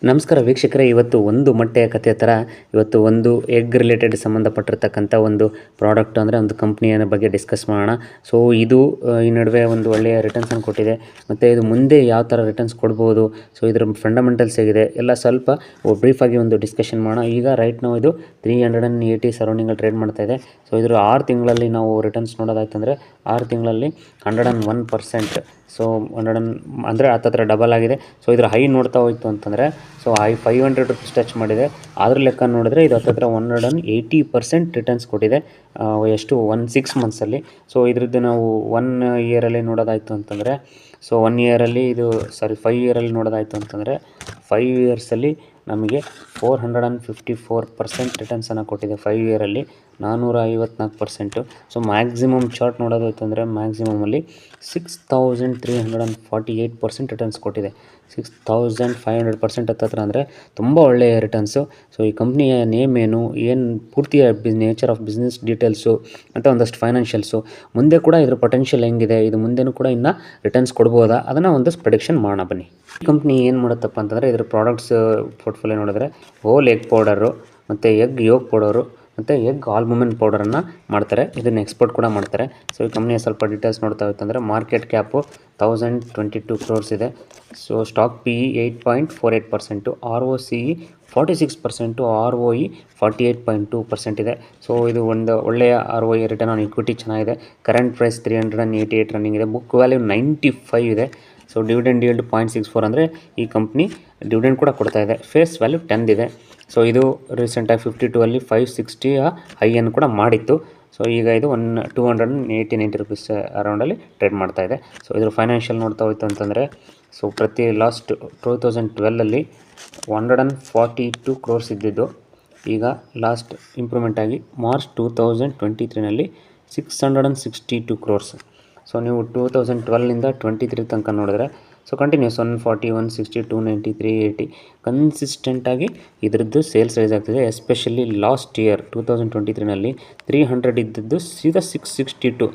ನಮಸ್ಕಾರ ವೀಕ್ಷಕರೇ, ಇವತ್ತು ಒಂದು ಮೊಟ್ಟೆಯ ಕಥೆ ಥರ ಇವತ್ತು ಒಂದು ಎಗ್ ರಿಲೇಟೆಡ್ ಸಂಬಂಧಪಟ್ಟಿರ್ತಕ್ಕಂಥ ಒಂದು ಪ್ರಾಡಕ್ಟ್ ಅಂದರೆ ಒಂದು ಕಂಪ್ನಿಯ ಬಗ್ಗೆ ಡಿಸ್ಕಸ್ ಮಾಡೋಣ. ಸೊ ಇದು ಈ ನಡುವೆ ಒಂದು ಒಳ್ಳೆಯ ರಿಟರ್ನ್ಸನ್ನು ಕೊಟ್ಟಿದೆ ಮತ್ತು ಇದು ಮುಂದೆ ಯಾವ ಥರ ರಿಟರ್ನ್ಸ್ ಕೊಡ್ಬೋದು, ಸೊ ಇದರ ಫಂಡಮೆಂಟಲ್ಸ್ ಹೇಗಿದೆ ಎಲ್ಲ ಸ್ವಲ್ಪ ಬ್ರೀಫಾಗಿ ಒಂದು ಡಿಸ್ಕಷನ್ ಮಾಡೋಣ. ಈಗ ರೈಟ್ ನಾವು ಇದು 380 ಸರೌಂಡಿಂಗಲ್ಲಿ ಟ್ರೇಡ್ ಮಾಡ್ತಾ ಇದೆ. ಸೊ ಇದರ 6 ತಿಂಗಳಲ್ಲಿ ನಾವು ರಿಟರ್ನ್ಸ್ ನೋಡೋದಾಯ್ತಂದರೆ 6 ತಿಂಗಳಲ್ಲಿ 101%. ಸೊ 100 ಅಂದರೆ ಹತ್ತತ್ರ ಡಬಲ್ ಆಗಿದೆ. ಸೊ ಇದರ ಹೈ ನೋಡ್ತಾ ಹೋಯ್ತು ಅಂತಂದರೆ ಸೊ ಹೈ 500 ರುಪೀಸ್ ಟಚ್ ಮಾಡಿದೆ. ಅದ್ರ ಲೆಕ್ಕ ನೋಡಿದ್ರೆ ಇದು ಹತ್ತತ್ರ 180% ರಿಟರ್ನ್ಸ್ ಕೊಟ್ಟಿದೆ. ಎಷ್ಟು 6 ಮಂತ್ಸಲ್ಲಿ. ಸೊ ಇದ್ರದ್ದು ನಾವು 1 ಇಯರಲ್ಲಿ ನೋಡೋದಾಯಿತು ಅಂತಂದರೆ ಸೊ 1 ಇಯರಲ್ಲಿ ಇದು 5 ಇಯರಲ್ಲಿ ನೋಡೋದಾಯಿತು ಅಂತಂದರೆ 5 ಇಯರ್ಸಲ್ಲಿ ನಮಗೆ 454% ರಿಟರ್ನ್ಸನ್ನು ಕೊಟ್ಟಿದೆ. 5 ಇಯರಲ್ಲಿ 454%. ಸೊ ಮ್ಯಾಕ್ಸಿಮಮ್ ಚಾರ್ಟ್ ನೋಡೋದಾಯ್ತು ಅಂದರೆ ಮ್ಯಾಕ್ಸಿಮಮಲ್ಲಿ 6348% ರಿಟರ್ನ್ಸ್ ಕೊಟ್ಟಿದೆ. 6500% ಹತ್ತತ್ರ ಅಂದರೆ ತುಂಬ ಒಳ್ಳೆಯ ರಿಟರ್ನ್ಸು. ಸೊ ಈ ಕಂಪ್ನಿಯ ನೇಮ್ ಏನು ಪೂರ್ತಿಯ ನೇಚರ್ ಆಫ್ ಬಿಸ್ನೆಸ್ ಡೀಟೇಲ್ಸು ಮತ್ತು ಒಂದಷ್ಟು ಫೈನಾನ್ಷಿಯಲ್ಸು, ಮುಂದೆ ಕೂಡ ಇದ್ರ ಪೊಟೆನ್ಷಿಯಲ್ ಹೆಂಗಿದೆ, ಇದು ಮುಂದೆನೂ ಕೂಡ ಇನ್ನೂ ರಿಟರ್ನ್ಸ್ ಕೊಡ್ಬೋದಾ, ಅದನ್ನು ಒಂದಷ್ಟು ಪ್ರೆಡಿಕ್ಷನ್ ಮಾಡೋಣ ಬನ್ನಿ. ಈ ಕಂಪ್ನಿ ಏನು ಮಾಡುತ್ತಪ್ಪ ಅಂತಂದರೆ ಇದ್ರ ಪ್ರಾಡಕ್ಟ್ಸ್ ಪೋರ್ಟ್ಫೋಲಿಯೋ ನೋಡಿದ್ರೆ ಹೋಲ್ ಎಗ್ ಪೌಡರು ಮತ್ತು ಎಗ್ ಯೋಗ್ ಪೌಡರು ಮತ್ತು ಎಗ್ ಆಲ್ಬುಮಿನ್ ಪೌಡರನ್ನು ಮಾಡ್ತಾರೆ. ಇದನ್ನು ಎಕ್ಸ್ಪೋರ್ಟ್ ಕೂಡ ಮಾಡ್ತಾರೆ. ಸೊ ಈ ಕಂಪ್ನಿಯ ಸ್ವಲ್ಪ ಡೀಟೇಲ್ಸ್ ನೋಡ್ತಾ ಹೋಯ್ತಂದರೆ ಮಾರ್ಕೆಟ್ ಕ್ಯಾಪು 1022 crores ಇದೆ. So stock PE 8.48%, ROCE 46%, ROE 48.2% ಇದೆ. ಸೊ ಇದು ಒಂದು ಒಳ್ಳೆಯ ROE ರಿಟರ್ನ್ ಆನ್ ಇಕ್ವಿಟಿ ಚೆನ್ನಾಗಿದೆ. ಕರೆಂಟ್ ಪ್ರೈಸ್ 388 ರನ್ನಿಂಗ್ ಇದೆ. ಬುಕ್ ವ್ಯಾಲ್ಯೂ 95 ಇದೆ. ಸೊ ಡಿವಿಡೆಂಡ್ yield 0.64 ಅಂದರೆ ಈ ಕಂಪ್ನಿ ಡಿವಿಡೆಂಡ್ ಕೂಡ ಕೊಡ್ತಾ ಇದೆ. ಫೇಸ್ ವ್ಯಾಲ್ಯೂ 10 ಇದೆ. ಸೊ ಇದು ರೀಸೆಂಟಾಗಿ 52ಅಲ್ಲಿ 560 ಹೈಯನ್ನು ಕೂಡ ಮಾಡಿತ್ತು. ಸೊ ಈಗ ಇದು 280-90 ರುಪೀಸ್ ಅರೌಂಡಲ್ಲಿ ಟ್ರೇಡ್ ಮಾಡ್ತಾ ಇದೆ. ಸೊ ಇದ್ರ ಫೈನಾನ್ಷಿಯಲ್ ನೋಡ್ತಾ ಹೋಯ್ತು ಅಂತಂದರೆ ಸೊ ಪ್ರತಿ ಲಾಸ್ಟ್ 2012ಅಲ್ಲಿ 142 crores ಇದ್ದಿದ್ದು ಈಗ ಲಾಸ್ಟ್ ಇಂಪ್ರೂವ್ಮೆಂಟ್ ಆಗಿ ಮಾರ್ಚ್ 2023ನಲ್ಲಿ 662 crores. ಸೊ ನೀವು 2012ನಿಂದ 23 ತನಕ ನೋಡಿದ್ರೆ ಸೊ ಕಂಟಿನ್ಯೂಸ್ 140, 160, 290, 380 ಕನ್ಸಿಸ್ಟೆಂಟಾಗಿ ಇದರದ್ದು ಸೇಲ್ಸ್ ರೈಸ್ ಆಗ್ತಿದೆ. ಎಸ್ಪೆಷಲಿ ಲಾಸ್ಟ್ ಇಯರ್ 2023ನಲ್ಲಿ 300 ಇದ್ದದ್ದು ಸೀದಾ 662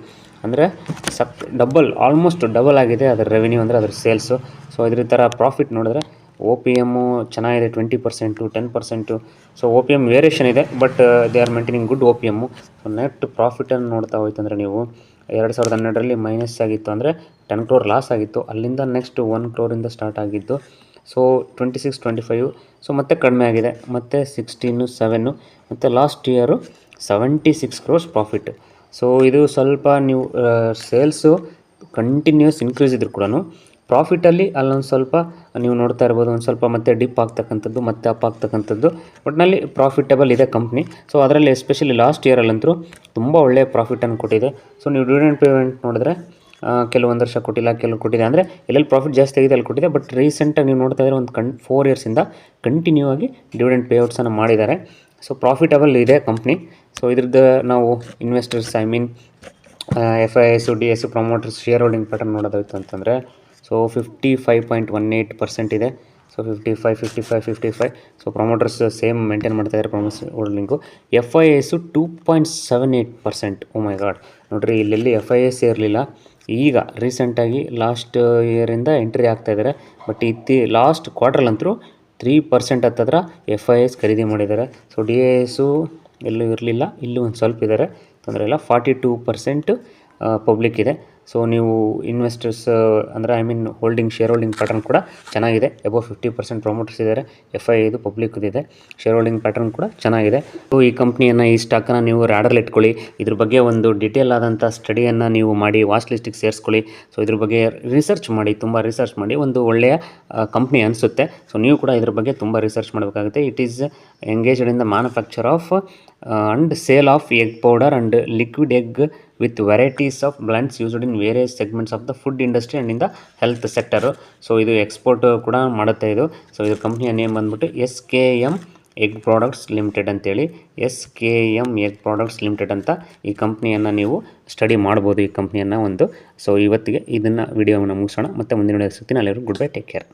ಅಂದರೆ ಆಲ್ಮೋಸ್ಟ್ ಡಬಲ್ ಆಗಿದೆ ಅದರ ರೆವೆನ್ಯೂ ಅಂದರೆ ಅದರ ಸೇಲ್ಸು. ಸೊ ಇದ್ರ ಥರ ಪ್ರಾಫಿಟ್ ನೋಡಿದ್ರೆ OPM ಚೆನ್ನಾಗಿದೆ, 20%, 10%. ಸೊ OPM ವೇರಿಯೇಷನ್ ಇದೆ, but they are maintaining good OPM. So net ಪ್ರಾಫಿಟನ್ನು ನೋಡ್ತಾ ಹೋಯ್ತಂದರೆ ನೀವು 2012ರಲ್ಲಿ ಮೈನಸ್ ಆಗಿತ್ತು ಅಂದರೆ 10 crore ಲಾಸ್ ಆಗಿತ್ತು. ಅಲ್ಲಿಂದ ನೆಕ್ಸ್ಟ್ 1 crore ಸ್ಟಾರ್ಟ್ ಆಗಿದ್ದು. ಸೊ 26, 25 ಸೊ ಮತ್ತೆ ಕಡಿಮೆ ಆಗಿದೆ, ಮತ್ತು 16, 7 ಮತ್ತು last year 76 crores profit. So ಇದು ಸ್ವಲ್ಪ ನೀವು ಸೇಲ್ಸು ಕಂಟಿನ್ಯೂಸ್ ಇನ್ಕ್ರೀಸ್ ಇದ್ರೂ ಕೂಡ ಪ್ರಾಫಿಟಲ್ಲಿ ಅಲ್ಲೊಂದು ಸ್ವಲ್ಪ ನೀವು ನೋಡ್ತಾ ಇರ್ಬೋದು, ಒಂದು ಸ್ವಲ್ಪ ಮತ್ತೆ ಡಿಪ್ ಆಗ್ತಕ್ಕಂಥದ್ದು ಮತ್ತೆ ಅಪ್ ಆಗ್ತಕ್ಕಂಥದ್ದು. ಒಟ್ಟಿನಲ್ಲಿ ಪ್ರಾಫಿಟಬಲ್ ಇದೆ ಕಂಪ್ನಿ. ಸೊ ಅದರಲ್ಲಿ ಎಸ್ಪೆಷಲಿ ಲಾಸ್ಟ್ ಇಯರಲ್ಲಂತೂ ತುಂಬ ಒಳ್ಳೆಯ ಪ್ರಾಫಿಟನ್ನು ಕೊಟ್ಟಿದೆ. ಸೊ ನೀವು ಡಿವಿಡೆಂಡ್ ಪೇಮೆಂಟ್ ನೋಡಿದ್ರೆ ಕೆಲವೊಂದು ವರ್ಷ ಕೊಟ್ಟಿಲ್ಲ, ಕೆಲವು ಕೊಟ್ಟಿದೆ, ಅಂದರೆ ಎಲ್ಲೆಲ್ಲಿ ಪ್ರಾಫಿಟ್ ಜಾಸ್ತಿ ಆಗಿದೆ ಅಲ್ಲಿ ಕೊಟ್ಟಿದೆ. ಬಟ್ ರೀಸೆಂಟಾಗಿ ನೀವು ನೋಡ್ತಾ ಇದ್ರೆ ಒಂದು 4 ಇಯರ್ಸಿಂದ ಕಂಟಿನ್ಯೂ ಆಗಿ ಡಿವಿಡೆಂಡ್ ಪೇಔಟ್ಸನ್ನು ಮಾಡಿದ್ದಾರೆ. ಸೊ ಪ್ರಾಫಿಟಬಲ್ ಇದೆ ಕಂಪ್ನಿ. ಸೊ ಇದ್ರದ್ದು ನಾವು investors FIS, DS, promoters share holding pattern ನೋಡೋದಾಯ್ತು ಅಂತಂದರೆ ಸೊ 55.18% ಇದೆ. So 55. So promoters same maintain ಮಾಡ್ತಾ ಇದ್ದಾರೆ promoters holding. FIS 2.78%. Oh my God, ನೋಡಿರಿ ಇಲ್ಲೆಲ್ಲಿ FIS ಇರಲಿಲ್ಲ. ಈಗ ರೀಸೆಂಟಾಗಿ ಲಾಸ್ಟ್ ಇಯರಿಂದ ಎಂಟ್ರಿ ಆಗ್ತಾಯಿದ್ದಾರೆ. ಬಟ್ ಲಾಸ್ಟ್ ಕ್ವಾರ್ಟ್ರಲ್ಲಂತೂ 3% ಹತ್ತತ್ರ FIS ಖರೀದಿ ಮಾಡಿದ್ದಾರೆ. ಸೊ DIS ಎಲ್ಲೂ ಇರಲಿಲ್ಲ, ಇಲ್ಲೂ ಒಂದು ಸ್ವಲ್ಪ ಇದ್ದಾರೆ, ತೊಂದರೆ ಇಲ್ಲ. 42% ಪಬ್ಲಿಕ್ ಇದೆ. ಸೊ ನೀವು ಇನ್ವೆಸ್ಟರ್ಸ್ ಅಂದರೆ ಶೇರ್ ಹೋಲ್ಡಿಂಗ್ ಪ್ಯಾಟರ್ನ್ ಕೂಡ ಚೆನ್ನಾಗಿದೆ. ಅಬೌವ್ 50% ಪ್ರಮೋಟರ್ಸ್ ಇದ್ದಾರೆ. FI ಇದು ಪಬ್ಲಿಕ್ ಇದೆ. ಶೇರ್ ಹೋಲ್ಡಿಂಗ್ ಪ್ಯಾಟರ್ನ್ ಕೂಡ ಚೆನ್ನಾಗಿದೆ. ಸೊ ಈ ಕಂಪ್ನಿಯನ್ನು, ಈ ಸ್ಟಾಕನ್ನು ನೀವು ರ್ಯಾಡರ್ಲಿ ಇಟ್ಕೊಳ್ಳಿ. ಇದ್ರ ಬಗ್ಗೆ ಒಂದು ಡೀಟೇಲ್ ಆದಂಥ ಸ್ಟಡಿಯನ್ನು ನೀವು ಮಾಡಿ ವಾಚ್ ಲಿಸ್ಟಿಗೆ ಸೇರಿಸ್ಕೊಳ್ಳಿ. ಸೊ ಇದ್ರ ಬಗ್ಗೆ ರಿಸರ್ಚ್ ಮಾಡಿ, ತುಂಬ ರಿಸರ್ಚ್ ಮಾಡಿ. ಒಂದು ಒಳ್ಳೆಯ ಕಂಪ್ನಿ ಅನಿಸುತ್ತೆ. ಸೊ ನೀವು ಕೂಡ ಇದ್ರ ಬಗ್ಗೆ ತುಂಬ ರಿಸರ್ಚ್ ಮಾಡಬೇಕಾಗುತ್ತೆ. It is engaged in the manufacture of and sale of egg powder and liquid egg with varieties of blends used in various segments of the food industry and in the health sector. So ಇದು export ಕೂಡ ಮಾಡುತ್ತೆ ಇದು. So ಇದು ಕಂಪ್ನಿಯ name ಬಂದ್ಬಿಟ್ಟು SKM egg products limited ಅಂತೇಳಿ, SKM egg products limited ಅಂತ ಈ ಕಂಪ್ನಿಯನ್ನು ನೀವು ಸ್ಟಡಿ ಮಾಡ್ಬೋದು, ಈ ಕಂಪ್ನಿಯನ್ನು ಒಂದು. ಸೊ ಇವತ್ತಿಗೆ ಇದನ್ನು ವಿಡಿಯೋವನ್ನು ಮುಗಿಸೋಣ. ಮತ್ತು ಮುಂದಿನ ವಿಡಿಯೋ ಸಿಗ್ತೀನಿ. ಅಲ್ಲಿವರೆಗೂ ಗುಡ್ ಬೈ, ಟೇಕ್ ಕೇರ್.